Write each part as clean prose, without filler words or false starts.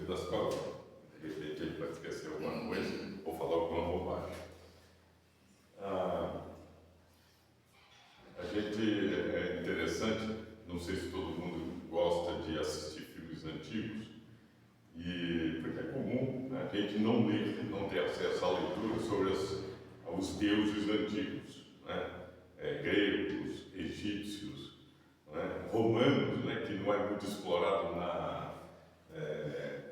das costas. De repente ele pode esquecer alguma coisa ou falar alguma bobagem. A gente é interessante, não sei se todo mundo gosta de assistir filmes antigos, porque é comum, né, a gente não ler, não ter acesso à leitura sobre os deuses antigos, né, gregos, egípcios, né, romanos, né, que não é muito explorado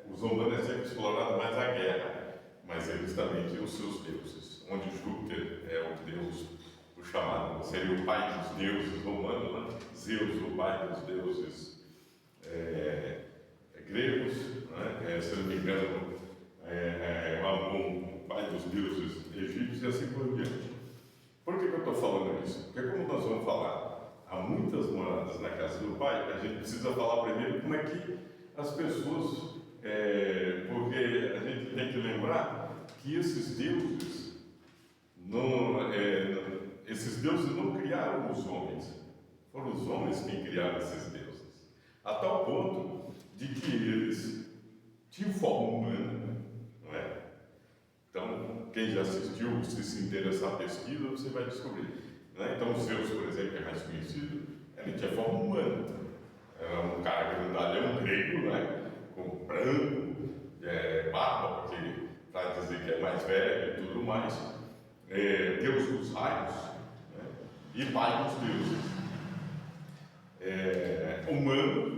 os romanos é sempre explorado mais a guerra, mas eles também tinham os seus deuses, onde Júpiter é o deus, o chamado, seria o pai dos deuses romanos, né? Zeus, o pai dos deuses gregos, né? Se não me engano, Amon, o pai dos deuses egípcios e assim por diante. Por que eu estou falando isso? Porque como nós vamos falar, há muitas moradas na casa do Pai, a gente precisa falar primeiro como é que as pessoas, porque a gente tem que lembrar que esses deuses não criaram os homens, foram os homens que criaram esses deuses, a tal ponto de que eles tinham forma humana, não é? Então, quem já assistiu, se interessar na pesquisa, você vai descobrir, né? Então, Zeus, por exemplo, que é mais conhecido, ele tinha forma humana, era um cara grandalhão grego, né? Com branco, barba, porque para dizer que é mais velho e tudo mais, Deus dos raios, né? E pai dos deuses, humano,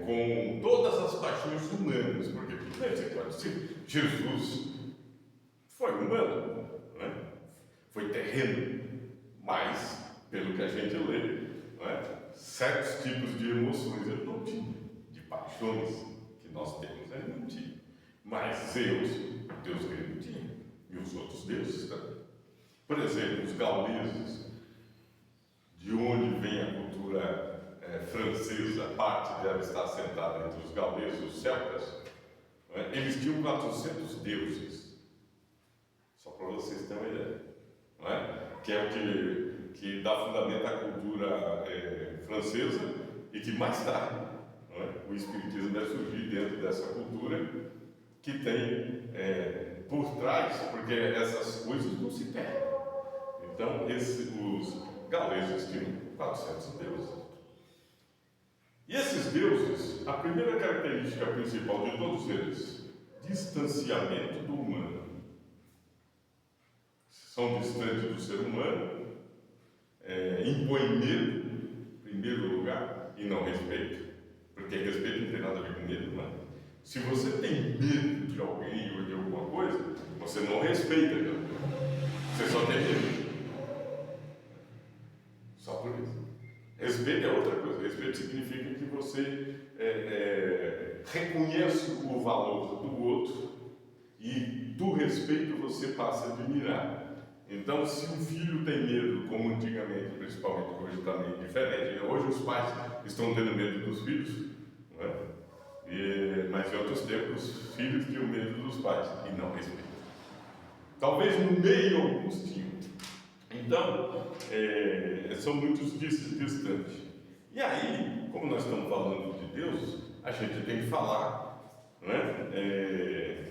com todas as paixões humanas, porque você pode dizer, Jesus foi humano, né? Foi terreno, mas, pelo que a gente lê, né, certos tipos de emoções ele não tinha, de paixões que nós temos, ele não tinha. Mas Zeus, Deus grego, tinha, e os outros deuses também. Por exemplo, os gauleses, de onde vem a cultura francesa, parte dela está assentada entre os gauleses e os celtas, né? Eles tinham 400 deuses, só para vocês terem uma ideia, não é? Que é o que dá fundamento à cultura francesa e que mais tarde, não é? O espiritismo vai surgir dentro dessa cultura que tem por trás, porque essas coisas não se perdem. Então, os gauleses tinham 400 deuses. E esses deuses, a primeira característica principal de todos eles, distanciamento do humano. São distantes do ser humano, impõem medo, em primeiro lugar, e não respeito. Porque respeito não tem nada a ver com medo, não é? Se você tem medo de alguém ou de alguma coisa, você não respeita aquela coisa. Você só tem medo. Só por isso. Respeito é outra coisa. Respeito significa que você reconhece o valor do outro e do respeito você passa a admirar. Então, se um filho tem medo, como antigamente, principalmente hoje está meio diferente, hoje os pais estão tendo medo dos filhos, não é? Mas em outros tempos, os filhos tinham medo dos pais e não respeitam. Talvez no meio alguns tinham. Então, são muitos distantes. E aí, como nós estamos falando de Deus, a gente tem que falar, não é?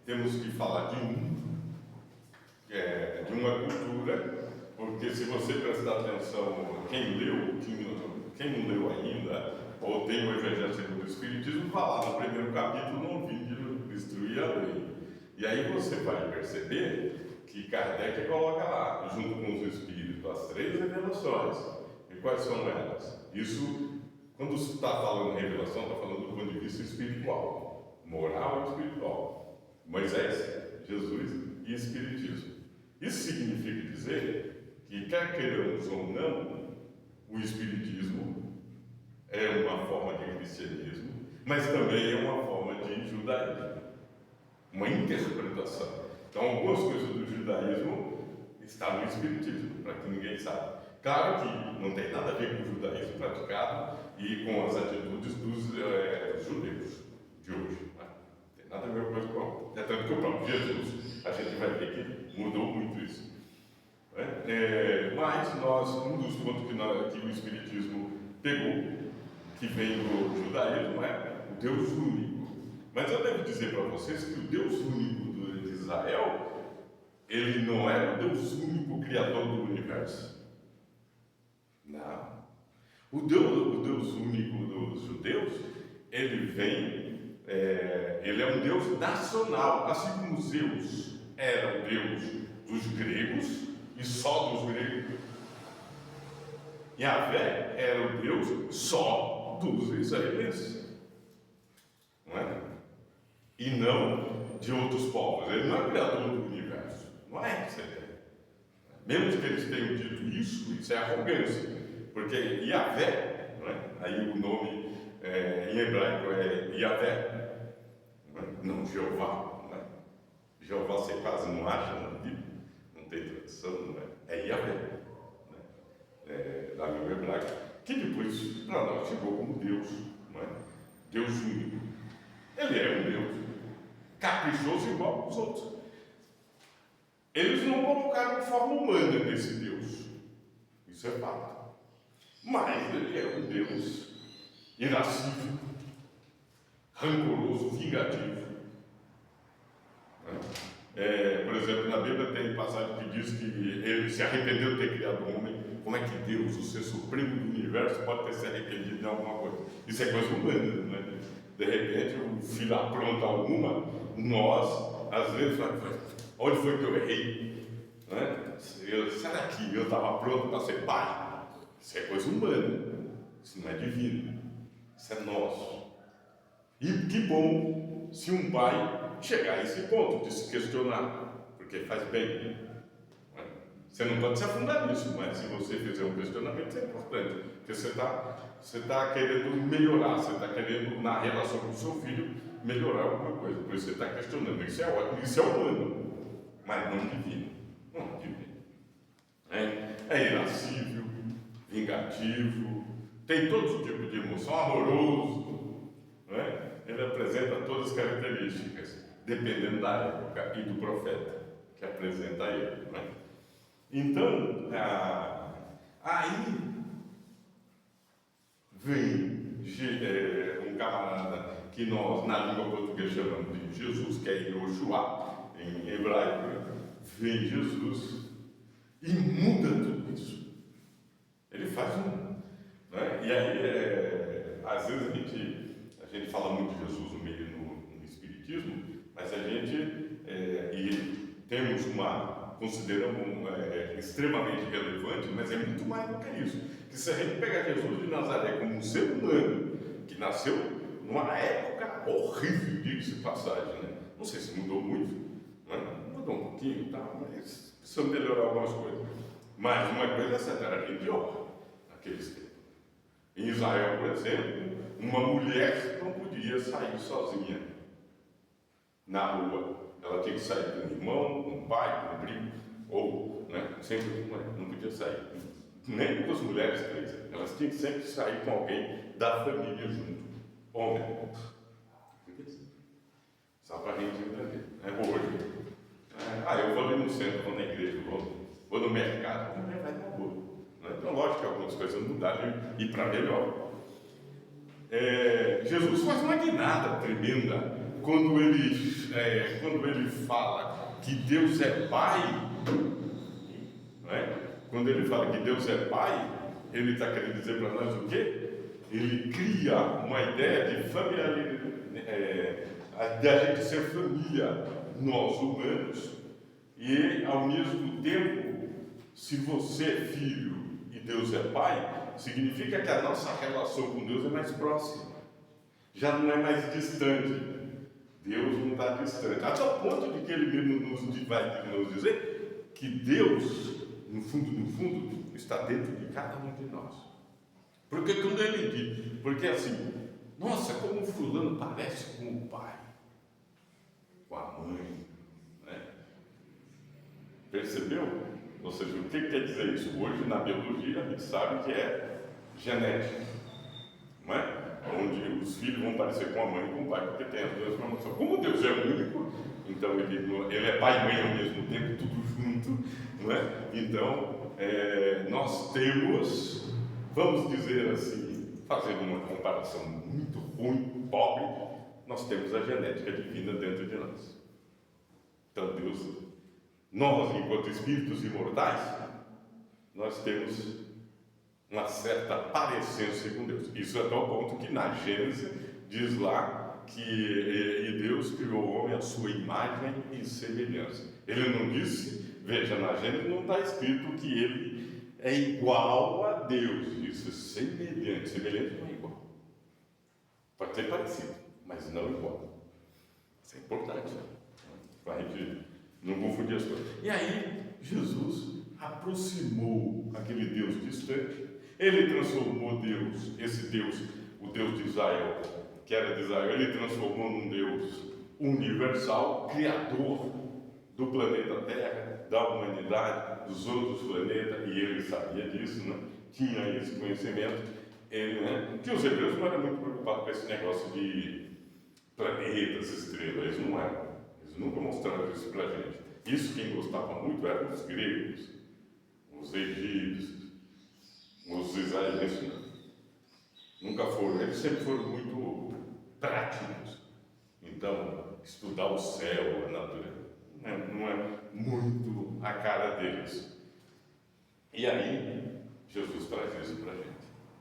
Temos que falar de uma cultura, porque se você prestar atenção, quem não leu ainda, ou tem o Evangelho segundo o Espiritismo, vai lá no primeiro capítulo, não vim de destruir a lei. E aí você vai perceber que Kardec coloca lá, junto com os Espíritos, as 3 revelações. E quais são elas? Isso, quando está falando revelação, está falando do ponto de vista espiritual, moral e espiritual. Moisés, Jesus e Espiritismo. Isso significa dizer que, quer queiramos ou não, o Espiritismo é uma forma de cristianismo, mas também é uma forma de judaísmo, uma interpretação. Então, algumas coisas do judaísmo estão no Espiritismo, para que ninguém saiba. Claro que não tem nada a ver com o judaísmo praticado e com as atitudes dos judeus de hoje. Não tem nada a ver com coisa com a... tanto que o próprio Jesus, a gente vai ver que mudou muito isso. Mas um dos pontos que o Espiritismo pegou, que vem do judaísmo, o Deus único. Mas eu devo dizer para vocês que o Deus único de Israel, ele não era o Deus único criador do universo. Não. O Deus único dos judeus, ele é um Deus nacional, assim como Zeus era o Deus dos gregos e só dos gregos. Yahvé era o Deus só dos israelenses, não é? E não de outros povos. Ele não é criador do universo, não é essa a ideia. Mesmo que eles tenham dito isso é arrogância, porque Yahvé, não é? Aí o nome em hebraico é Yahvé, não Jeová. Não é? Jeová você quase não acha na Bíblia, não tem tradução, não é? É Yahvé. Da língua hebraica, que depois para nós chegou como Deus, não é? Deus único. Ele é um Deus caprichoso igual aos outros. Eles não colocaram forma humana nesse Deus, isso é fato. Mas ele é um Deus irascível, rancoroso, vingativo. Por exemplo, na Bíblia tem passagem que diz que ele se arrependeu de ter criado o homem. Como é que Deus, o ser supremo do universo, pode ter se arrependido de alguma coisa? Isso é coisa humana, não é? De repente, o filho apronta alguma, nós, às vezes, onde foi que eu errei? Não é? Será que eu estava pronto para ser pai? Isso é coisa humana, isso não é divino, isso é nosso. E que bom se um pai chegar a esse ponto de se questionar, porque faz bem. Você não pode se afundar nisso, mas se você fizer um questionamento, isso é importante, porque você está querendo melhorar, você está querendo, na relação com o seu filho, melhorar alguma coisa, por isso você está questionando. Isso é ótimo, isso é humano, mas não divino. Não divino. É irascível, vingativo, tem todo tipo de emoção, amoroso, não é? Ele apresenta todas as características, dependendo da época e do profeta que apresenta ele, não é? Então, aí vem um camarada que nós, na língua portuguesa, chamamos de Jesus, que é Yoshua, em hebraico, vem Jesus e muda tudo isso. Ele faz né? E aí, às vezes a gente fala muito de Jesus no meio no Espiritismo, mas a gente, consideramos extremamente relevante, mas é muito mais do que isso. Que se a gente pegar Jesus de Nazaré como um ser humano, que nasceu numa época horrível, diga-se de passagem, né? Não sei se mudou muito, né? Mudou um pouquinho, tá? Mas precisa melhorar algumas coisas. Mas uma coisa é certa, era bem pior naqueles tempos. Em Israel, por exemplo, uma mulher não podia sair sozinha na rua. Ela tinha que sair com um irmão, com um pai, com um primo, ou, né, sempre não podia sair. Nem com as mulheres três. Elas tinham que sempre sair com alguém da família junto. Homem. Só para a gente entender. Hoje. Eu vou ali no centro, vou na igreja, vou no mercado. Também vai na rua. Então, lógico que algumas coisas mudaram e para melhor. Jesus faz uma guinada tremenda quando ele fala que Deus é Pai. Não é? Quando ele fala que Deus é Pai, ele está querendo dizer para nós o quê? Ele cria uma ideia de familiaridade, da gente ser família, nós humanos, e ao mesmo tempo, se você é filho e Deus é Pai, significa que a nossa relação com Deus é mais próxima, já não é mais distante. Deus não está distante, até o ponto de que ele mesmo vai nos dizer que Deus, no fundo, está dentro de cada um de nós. Porque quando ele diz, porque assim, nossa, como fulano parece com o pai, com a mãe, né? Percebeu? Ou seja, o que quer dizer isso? Hoje, na biologia, a gente sabe que é genética, não é? Onde os filhos vão parecer com a mãe e com o pai, porque tem as duas formações. Como Deus é único, então ele é pai e mãe ao mesmo tempo, tudo junto, não é? Então, nós temos, vamos dizer assim, fazendo uma comparação muito ruim, pobre, nós temos a genética divina dentro de nós. Então Deus, nós enquanto espíritos imortais, nós temos uma certa parecência com Deus. Isso até o ponto que na Gênesis diz lá que Deus criou o homem à sua imagem e semelhança. Ele não disse, veja, na Gênesis não está escrito que ele é igual a Deus, disse semelhante. Semelhante não é igual. Pode ser parecido, mas não igual. Isso é importante, né? Para a gente não confundir as coisas. E aí, Jesus aproximou aquele Deus distante. Ele transformou Deus, esse Deus, o Deus de Israel, que era de Israel, ele transformou num Deus universal, criador do planeta Terra, da humanidade, dos outros planetas, e ele sabia disso, né? Tinha esse conhecimento. Ele, né? Que os hebreus não eram muito preocupados com esse negócio de planetas, estrelas, eles não eram. Eles nunca mostraram isso para a gente. Isso quem gostava muito eram os gregos, os egípcios, os israelenses. Nunca foram, eles sempre foram muito práticos. Então, estudar o céu, a natureza, não é muito a cara deles. E aí, Jesus traz isso para a gente.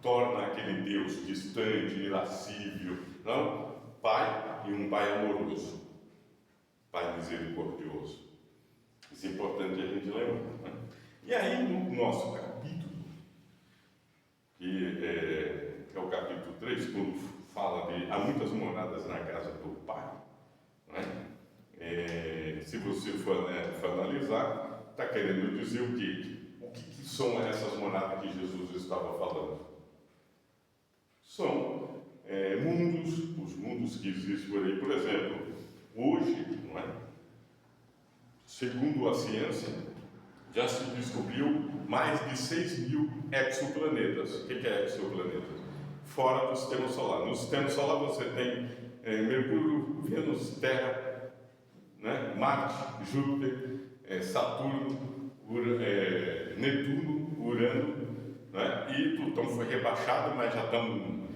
Torna aquele Deus distante, irascível, não? Pai e um Pai amoroso, Pai misericordioso. Isso é importante a gente lembrar. Né? E aí, no nosso capítulo, que é o capítulo 3, quando fala de há muitas moradas na casa do Pai, né? Se você for analisar, está querendo dizer o quê? O que são essas moradas que Jesus estava falando? São mundos, os mundos que existem por aí. Por exemplo, hoje, não é? Segundo a ciência, já se descobriu mais de 6.000 exoplanetas. O que é exoplanetas? Fora do sistema solar. No sistema solar você tem Mercúrio, Vênus, Terra, né? Marte, Júpiter, Saturno, Netuno, Urano, né? E Plutão foi rebaixado, mas já estamos...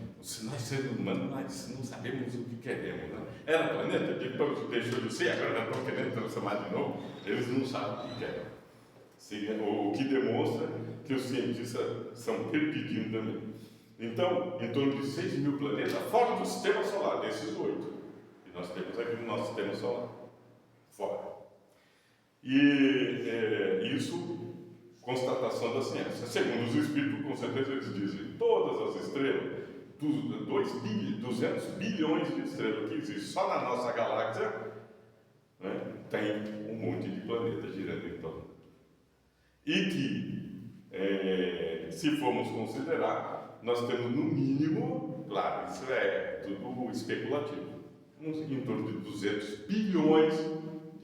Nós seres humanos, nós não sabemos o que queremos, né? Era planeta, depois deixou de ser, agora já estão querendo transformar de novo. Eles não sabem o que querem. O que demonstra que os cientistas são perdidos também. Então, em torno de 6.000 planetas fora do sistema solar, desses 8 que nós temos aqui no nosso sistema solar. Fora. E isso, constatação da ciência. Segundo os espíritos, com certeza eles dizem, todas as estrelas, 200 bilhões de estrelas que existem só na nossa galáxia, né, tem um monte de planetas girando em torno. E que, se formos considerar, nós temos no mínimo, claro, isso é tudo especulativo, em torno de 200 bilhões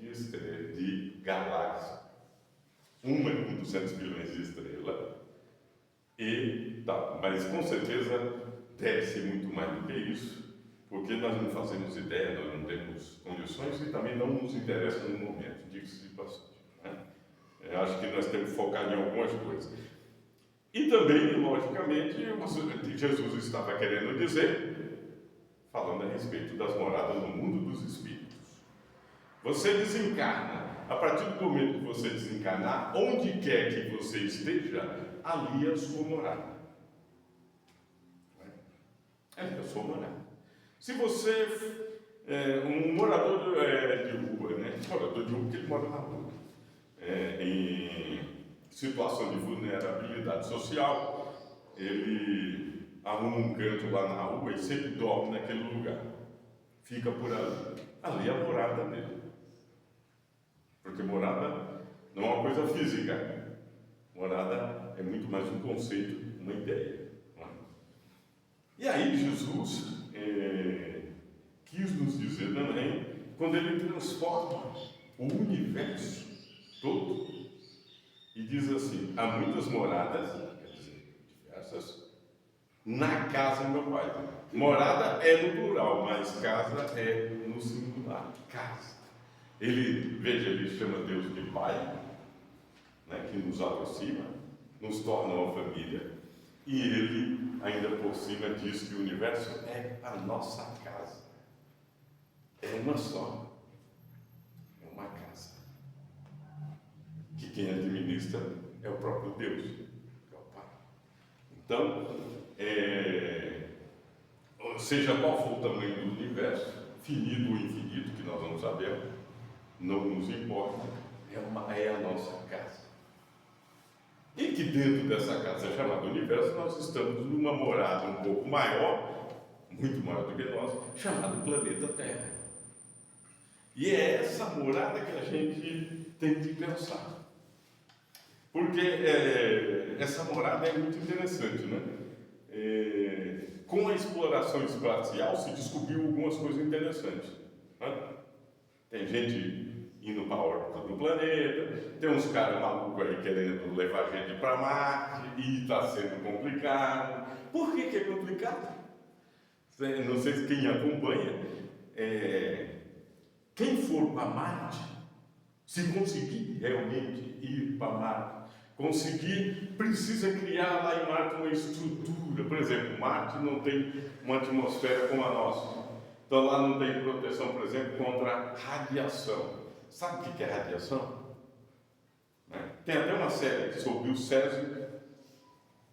de estrelas, de galáxias. Uma com 200 bilhões de estrelas. E tá, mas com certeza deve ser muito mais do que isso, porque nós não fazemos ideia, nós não temos condições e também não nos interessa no momento, diga-se de passagem. Né? Eu acho que nós temos que focar em algumas coisas. E também, logicamente, Jesus estava querendo dizer, falando a respeito das moradas no mundo dos espíritos. Você desencarna. A partir do momento que você desencarnar, onde quer que você esteja, ali é a sua morada. É a sua morada. Se você é um morador de rua, né? Morador de rua porque ele mora na rua, em situação de vulnerabilidade social, ele arruma um canto lá na rua e sempre dorme naquele lugar. Fica por ali. Ali é a morada dele. Porque morada não é uma coisa física. Morada é muito mais um conceito, uma ideia. E aí Jesus quis nos dizer também, quando ele transforma o universo todo, e diz assim, há muitas moradas, quer dizer, diversas, na casa do meu pai. Morada é no plural, mas casa é no singular, casa. Veja, ele chama Deus de Pai, né, que nos aproxima, nos torna uma família, e ele, ainda por cima, diz que o universo é a nossa casa. é uma só. É uma casa. Que quem administra é o próprio Deus, que é o Pai. Então, seja qual for o tamanho do universo, finito ou infinito, que nós não sabemos, não nos importa, é a nossa casa. E que dentro dessa casa chamada universo, nós estamos numa morada um pouco maior, muito maior do que nós, chamado planeta Terra. E é essa morada que a gente tem que pensar. Porque essa morada é muito interessante, né? Com a exploração espacial se descobriu algumas coisas interessantes. Né? Tem gente indo para a órbita do planeta, tem uns caras malucos aí querendo levar a gente para Marte, e está sendo complicado. Por que é complicado? Não sei se quem acompanha, quem for para Marte, se conseguir realmente ir para Marte, precisa criar lá em Marte uma estrutura. Por exemplo, Marte não tem uma atmosfera como a nossa. Então lá não tem proteção, por exemplo, contra radiação. Sabe o que é radiação? Tem até uma série sobre o Césio,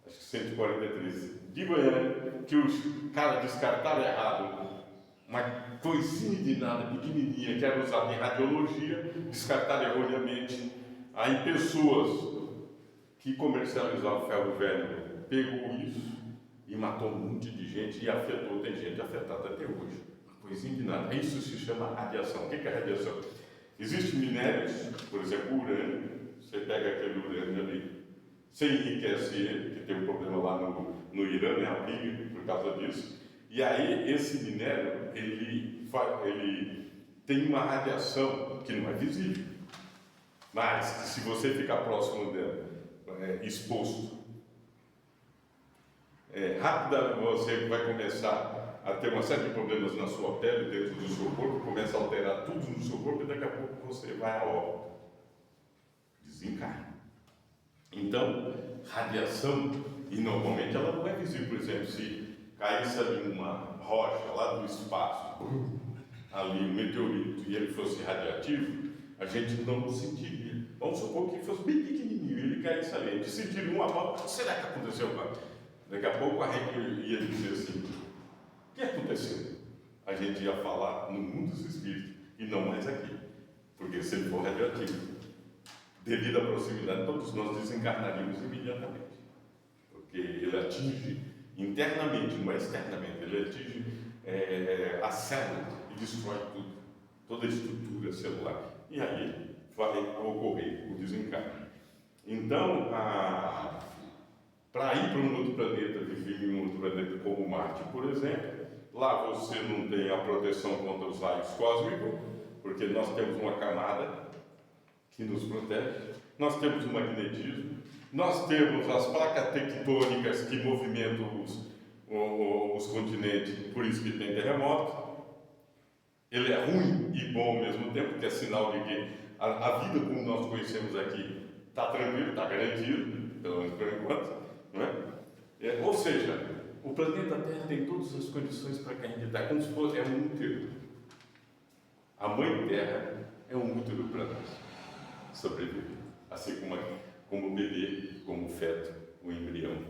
acho que 143, de Goiânia, que os caras descartaram errado uma coisinha de nada, pequenininha, que era usada em radiologia, descartaram erroneamente. Aí pessoas que comercializavam ferro velho pegou isso e matou um monte de gente e afetou, tem gente afetada até hoje. Uma coisinha de nada. Isso se chama radiação. O que é radiação? Existem minérios, por exemplo, urânio. Você pega aquele urânio ali, você enriquece ele, que tem um problema lá no Irã, né, a briga por causa disso. E aí esse minério, ele tem uma radiação que não é visível. Mas se você ficar próximo dela, exposto, rapidamente você vai começar a ter uma série de problemas na sua pele, dentro do seu corpo, começa a alterar tudo no seu corpo e daqui a pouco você vai a óbito, desencarna. Então, radiação, e normalmente ela não é visível. Por exemplo, se caísse ali uma rocha lá do espaço, ali um meteorito, e ele fosse radioativo, a gente não sentiria. Vamos supor que fosse bem pequenininho, ele caísse ali, a gente sentiria uma bola. Será que aconteceu? Daqui a pouco a gente ia dizer assim: o que aconteceu? A gente ia falar no mundo dos espíritos e não mais aqui, porque se ele for radioativo, devido à proximidade, todos nós desencarnaríamos imediatamente, porque ele atinge internamente, não é externamente, ele atinge a célula e destrói tudo, toda a estrutura celular, e aí vai ocorrer o desencarne. Então, para ir para um outro planeta, viver em um outro planeta como Marte, por exemplo, lá você não tem a proteção contra os raios cósmicos, porque nós temos uma camada que nos protege, nós temos o magnetismo, nós temos as placas tectônicas que movimentam os continentes, por isso que tem terremoto. Ele é ruim e bom ao mesmo tempo, que é sinal de que a vida como nós conhecemos aqui está tranquilo, está garantido, pelo menos por enquanto, não é? Ou seja, o planeta Terra tem todas as condições para que a gente está, como se fosse um útero. A Mãe Terra é um útero para nós sobreviver, assim como o bebê, como o feto, o embrião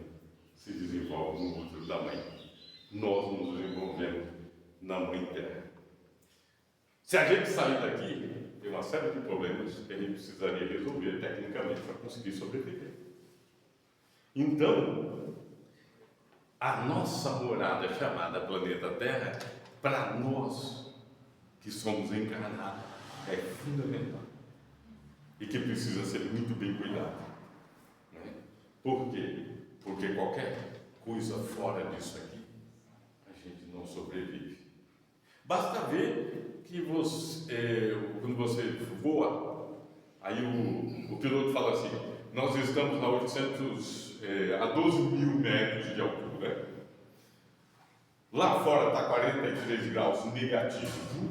se desenvolve no útero da mãe. Nós nos desenvolvemos na Mãe Terra. Se a gente sair daqui, tem uma série de problemas que a gente precisaria resolver tecnicamente para conseguir sobreviver. Então, a nossa morada chamada planeta Terra, para nós que somos encarnados, é fundamental e que precisa ser muito bem cuidado. Né? Por quê? Porque qualquer coisa fora disso aqui, a gente não sobrevive. Basta ver que quando você voa, aí o piloto fala assim: nós estamos a 12 mil metros de altura. Lá fora está 43 graus negativo.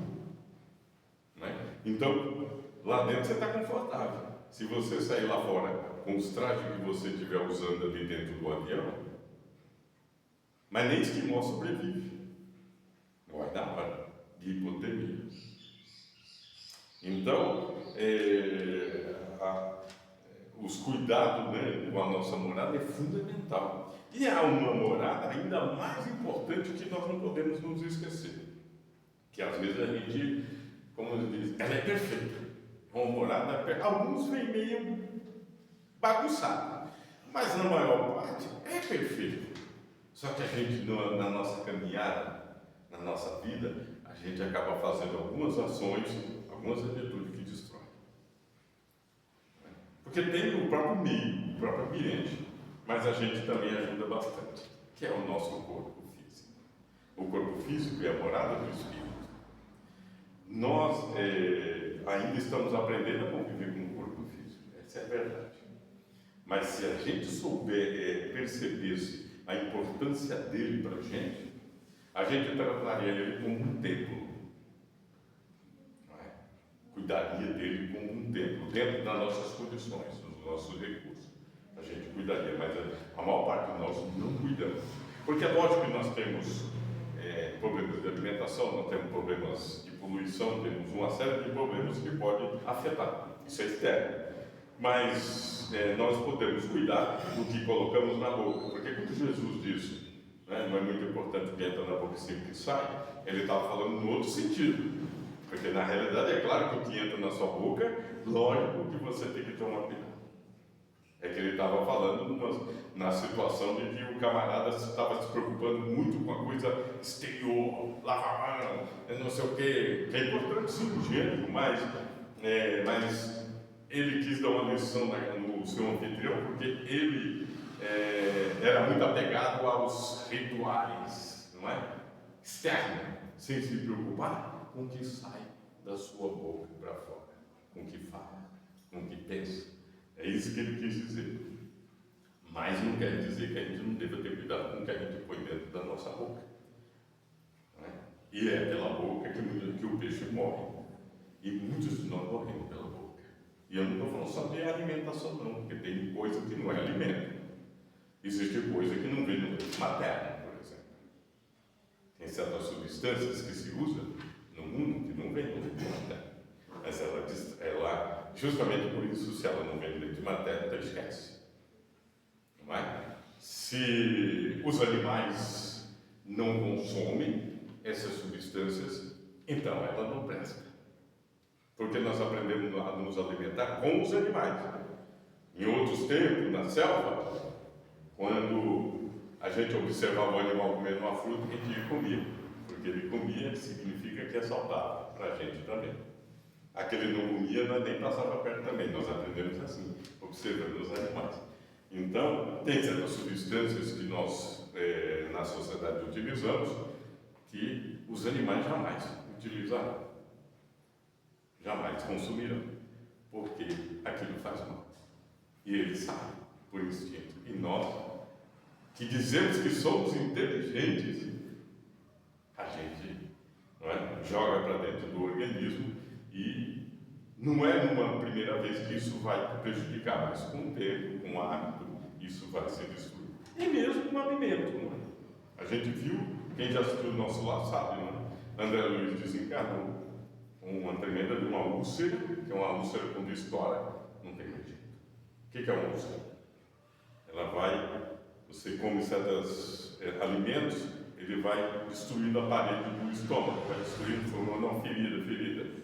Né? Então, lá dentro você está confortável. Se você sair lá fora com os trajes que você estiver usando ali dentro do avião, mas nem esquimó sobrevive. Não vai dar hora de hipotermia. Então, os cuidados, né, com a nossa morada é fundamental. E há uma morada ainda mais importante que nós não podemos nos esquecer. Que às vezes a gente, como diz, ela é perfeita. É uma morada perfeita. Alguns vêm meio bagunçados, mas na maior parte é perfeito. Só que a gente, na nossa caminhada, na nossa vida, a gente acaba fazendo algumas ações, algumas atitudes que destroem. Porque tem o próprio meio, o próprio ambiente, mas a gente também ajuda bastante, que é o nosso corpo físico. O corpo físico é a morada do Espírito. Nós ainda estamos aprendendo a conviver com o corpo físico, essa é a verdade. Mas se a gente souber perceber a importância dele para a gente trataria ele como um templo. Não é? Cuidaria dele como um templo, dentro das nossas condições, dos nossos recursos. A gente cuidaria, mas a maior parte de nós não cuidamos. Porque é lógico que nós temos problemas de alimentação, nós temos problemas de poluição, temos uma série de problemas que podem afetar. Isso é externo. Mas nós podemos cuidar do que colocamos na boca. Porque quando Jesus disse, né, não é muito importante o que entra na boca e sempre que sai, ele estava falando no outro sentido. Porque na realidade é claro que o que entra na sua boca, lógico que você tem que tomar cuidado. É que ele estava falando na situação de que o camarada estava se preocupando muito com a coisa exterior, lavar a mão, não sei o quê, que é importante sim, higiênico, mas ele quis dar uma lição no seu anfitrião, porque ele era muito apegado aos rituais, não é? Externo, sem se preocupar com o que sai da sua boca para fora, com o que fala, com o que pensa. É isso que ele quis dizer. Mas não quer dizer que a gente não deva ter cuidado com o que a gente põe dentro da nossa boca. Não é? E é pela boca que o peixe morre. E muitos de nós morremos pela boca. E eu não estou falando só de alimentação, não, porque tem coisa que não é alimento. Existe coisa que não vem no leite materno, por exemplo. Tem certas substâncias que se usam no mundo que não vem no leite materno. Mas ela, justamente por isso, se ela não vem no leite materno, então esquece. Não é? Se os animais não consomem essas substâncias, então ela não presta. Porque nós aprendemos a nos alimentar com os animais. Em outros tempos, na selva, quando a gente observava o animal comendo uma fruta, a gente comia. Porque ele comia significa que é saudável para a gente também. Aquele não comia, nós nem passava perto também. Nós aprendemos assim, observando os animais. Então, tem certas substâncias que nós, na sociedade, utilizamos, que os animais jamais utilizarão. Jamais consumirão. Porque aquilo faz mal. E eles sabem, por instinto. E nós, que dizemos que somos inteligentes, a gente joga para dentro do organismo. E não é numa primeira vez que isso vai prejudicar, mas com o tempo, com o hábito, isso vai ser destruído. E mesmo com o alimento, não é? A gente viu, quem já assistiu o nosso lá sabe, não é? André Luiz desencarnou com uma tremenda de uma úlcera, que é uma úlcera quando estoura, não tem mais jeito. O que é uma úlcera? Ela vai, você come certos alimentos, ele vai destruindo a parede do estômago, vai destruindo, formando uma ferida.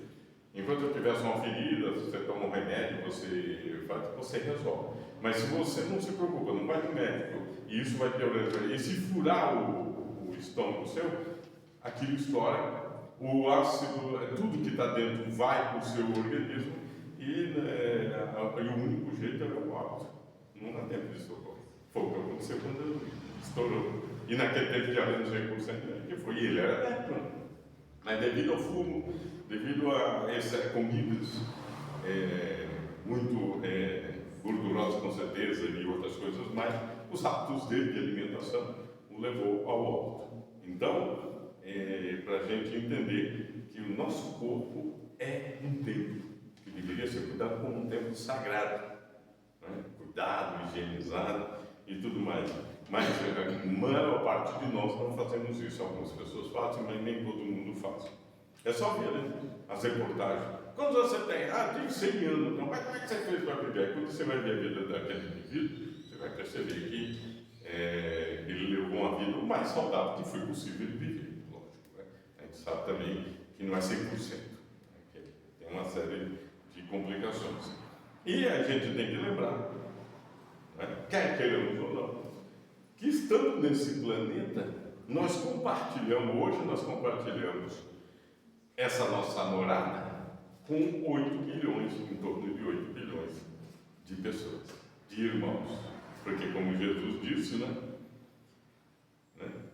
Enquanto eu tivesse uma ferida, você toma um remédio, você resolve. Mas se você não se preocupa, não vai no médico, e isso vai piorando, e se furar o estômago seu, aquilo estoura, o ácido, tudo que está dentro vai para o seu organismo, e o único jeito é o óbito. Não dá tempo de socorrer. Foi o que aconteceu quando estourou. E naquele tempo de menos recursos ainda, que foi, ele era neto. Mas devido ao fumo, devido a essas comidas muito gordurosas com certeza e outras coisas mais, os hábitos dele de alimentação o levou ao óbito. Então, para a gente entender que o nosso corpo é um templo, que deveria ser cuidado como um templo sagrado, né? Cuidado, higienizado e tudo mais. Mas a maior parte de nós não fazemos isso. Algumas pessoas fazem, mas nem todo mundo faz. É só ver, né? As reportagens. Quando você tem, tem 100 anos, então, mas como é que você fez para viver? Quando você vai ver a vida daquele indivíduo, você vai perceber que ele levou uma vida o mais saudável que foi possível ele viver, lógico. Né? A gente sabe também que não é 100%, né? Que tem uma série de complicações. E a gente tem que lembrar, né? Quer queiramos ou não, que estando nesse planeta, nós compartilhamos essa nossa morada com 8 bilhões, em torno de 8 bilhões de pessoas, de irmãos. Porque, como Jesus disse, né?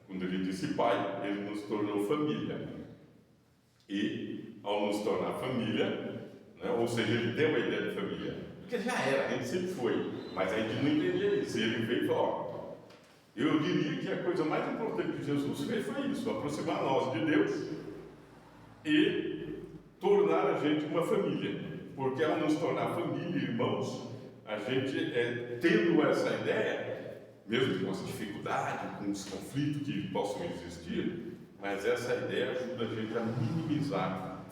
Quando ele disse Pai, ele nos tornou família. E, ao nos tornar família, né? Ou seja, ele deu a ideia de família. Porque já era, a gente sempre foi, mas a gente não entendia isso. E ele veio e falou: eu diria que a coisa mais importante que Jesus fez foi isso, aproximar nós de Deus e tornar a gente uma família. Porque ao nos tornar família, irmãos, a gente, tendo essa ideia, mesmo com as dificuldades, com os conflitos que possam existir, mas essa ideia ajuda a gente a minimizar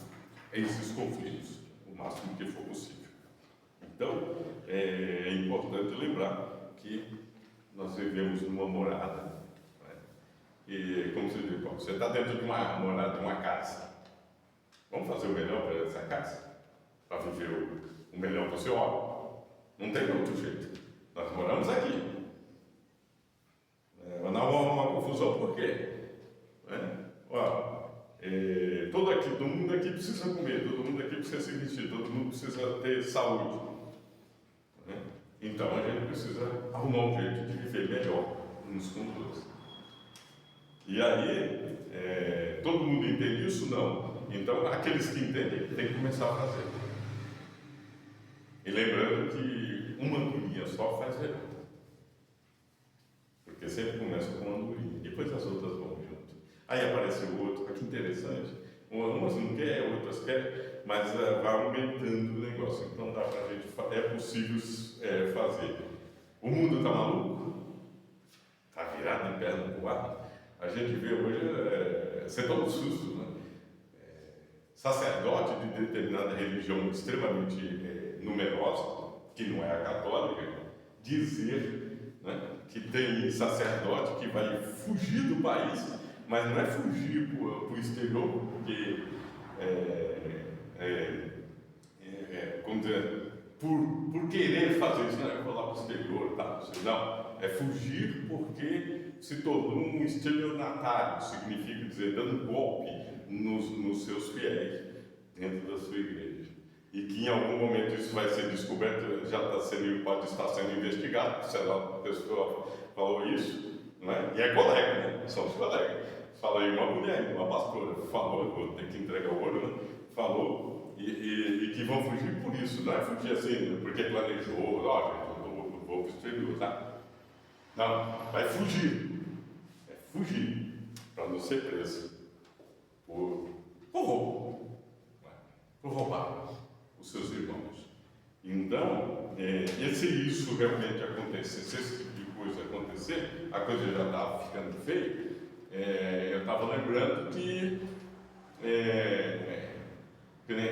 esses conflitos, o máximo que for possível. Então, é importante lembrar que nós vivemos numa morada. Né? E, como você diz, você está dentro de uma morada, de uma casa. Vamos fazer o melhor para essa casa? Para viver o melhor para o seu homem? Não tem outro jeito. Nós moramos aqui. Não há uma confusão, por quê? Todo mundo aqui precisa comer, todo mundo aqui precisa se vestir, todo mundo precisa ter saúde. Então a gente precisa arrumar um jeito de viver melhor uns com os outros. E aí, todo mundo entende isso? Não. Então aqueles que entendem têm que começar a fazer. E lembrando que uma andorinha só faz verão. Porque sempre começa com uma andorinha, depois as outras vão junto. Aí aparece o outro, olha que interessante. Umas não quer, outras quer, mas vai aumentando o negócio. Então dá pra gente, é possível fazer. O mundo está maluco? Está virado em perna pro ar? A gente vê hoje, você toma um susto, né? Sacerdote de determinada religião extremamente numerosa, que não é a católica, dizer, né, que tem sacerdote que vai fugir do país, mas não é fugir para o exterior, porque, como dizer, por querer fazer isso, não é falar para o exterior, tá? Não, é fugir porque se tornou um estelionatário, significa dizer, dando golpe nos seus fiéis dentro da sua igreja. E que em algum momento isso vai ser descoberto, pode estar sendo investigado, se a pessoa falou isso, não é? E é colega, né? São os colegas. Fala aí uma mulher, uma pastora, falou, vou ter que entregar o olho, né? Falou, e que vão fugir por isso, não é fugir assim, porque planejou, gente, eu vou exterior, tá? Não, vai fugir. É fugir para não ser preso por roubo, por roubar os seus irmãos. Então, se isso realmente acontecer, se esse tipo de coisa acontecer, a coisa já estava ficando feia. Eu estava lembrando que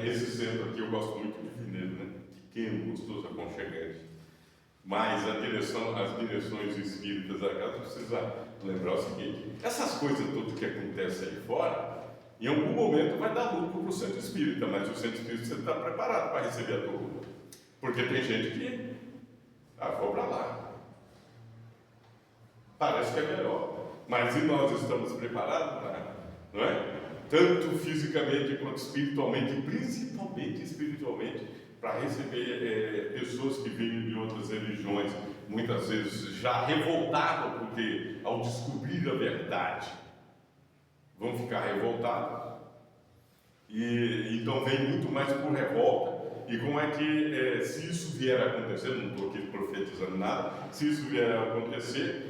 esse centro aqui eu gosto muito de vir nele, né? Pequeno, gostoso, aconchegante. Mas as direções espíritas da casa precisa lembrar o seguinte: essas coisas todas que acontecem aí fora, em algum momento vai dar lucro para o centro espírita, mas o centro espírita você está preparado para receber a turma. Porque tem gente que, vou para lá. Parece que é melhor. Mas e nós estamos preparados para, não é? Tanto fisicamente quanto espiritualmente, principalmente espiritualmente, para receber pessoas que vêm de outras religiões, muitas vezes já revoltadas, porque ao descobrir a verdade, vão ficar revoltados. E então vem muito mais por revolta. E como é que, se isso vier a acontecer, não estou aqui profetizando nada, se isso vier a acontecer,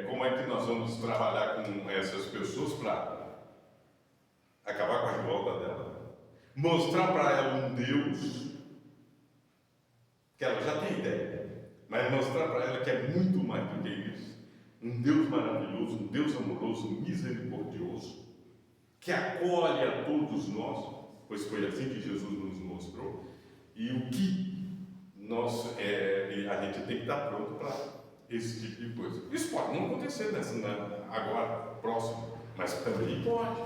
como é que nós vamos trabalhar com essas pessoas para acabar com a revolta dela? Mostrar para ela um Deus, que ela já tem ideia, mas mostrar para ela que é muito mais do que isso. Um Deus maravilhoso, um Deus amoroso, misericordioso, que acolhe a todos nós, pois foi assim que Jesus nos mostrou, e o que a gente tem que estar pronto para esse tipo de coisa. Isso pode não acontecer agora, próximo, mas também pode,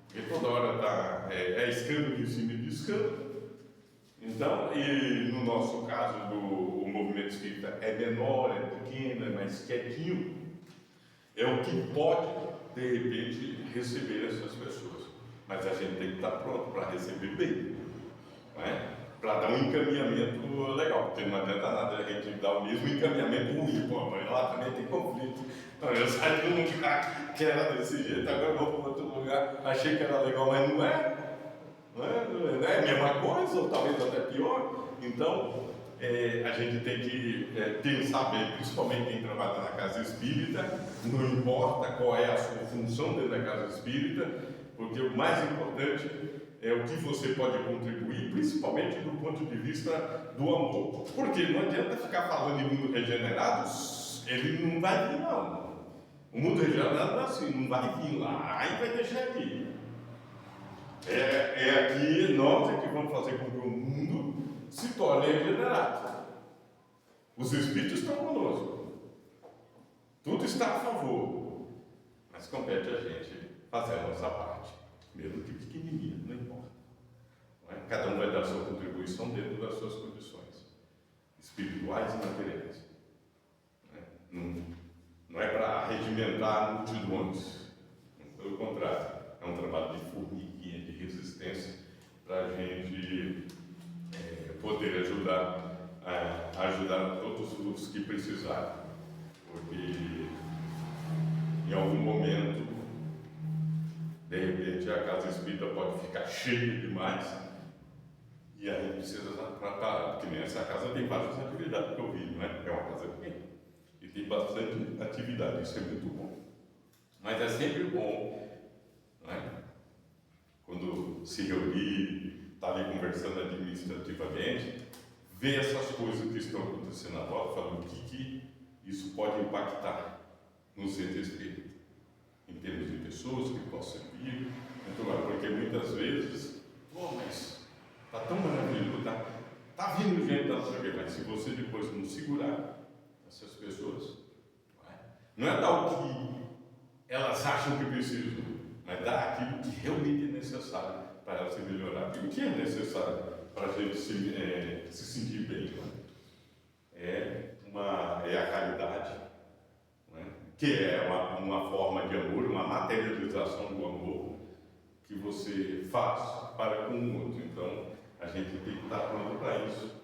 porque toda hora é escândalo em cima de escândalo. Então, e no nosso caso, o movimento espírita é menor, é pequeno, é mais quietinho, é o que pode, de repente, receber essas pessoas. Mas a gente tem que estar pronto para receber bem, não é? Para dar um encaminhamento legal, porque não adianta nada a gente dar o mesmo encaminhamento ruim, pô, mas lá também tem conflito. Então, eu saí de um lugar que era desse jeito, agora eu vou para outro lugar, achei que era legal, mas não é. Não é a mesma coisa, ou talvez até pior. Então, a gente tem que pensar bem, principalmente quem trabalha na casa espírita, não importa qual é a sua função dentro da casa espírita, porque o mais importante é o que você pode contribuir, principalmente do ponto de vista do amor. Porque não adianta ficar falando em mundo regenerado, ele não vai vir, não. O mundo regenerado não é assim, não vai vir lá e vai deixar aqui. Aqui, nós é que vamos fazer com que o mundo se torne regenerado. Os Espíritos estão conosco. Tudo está a favor. Mas compete a gente fazer a nossa parte. Mesmo que pequenininha, não importa. Não é? Cada um vai dar a sua contribuição dentro das suas condições espirituais e materiais. Não é para regimentar multidões. Pelo contrário, é um trabalho de formiguinha, de resistência, para a gente poder ajudar todos os que precisarem. Porque em algum momento, de repente, a casa espírita pode ficar cheia demais e a gente precisa tratar, porque nessa casa tem várias atividades que eu vi, não é? É uma casa pequena e tem bastante atividade, isso é muito bom. Mas é sempre bom, não é? Quando se reunir, estar ali conversando administrativamente, ver essas coisas que estão acontecendo agora, falando o que isso pode impactar no centro espírita, em termos de pessoas que possam servir, porque muitas vezes, mas está tão maravilhoso, está vindo gente da nossa vida, mas se você depois não segurar essas pessoas, não é dar o que elas acham que precisam, mas dar aquilo que realmente é necessário para elas se melhorar, aquilo que é necessário para a gente se sentir bem. É a caridade, que é uma forma de amor, uma materialização do amor que você faz para com o outro. Então, a gente tem que estar pronto para isso.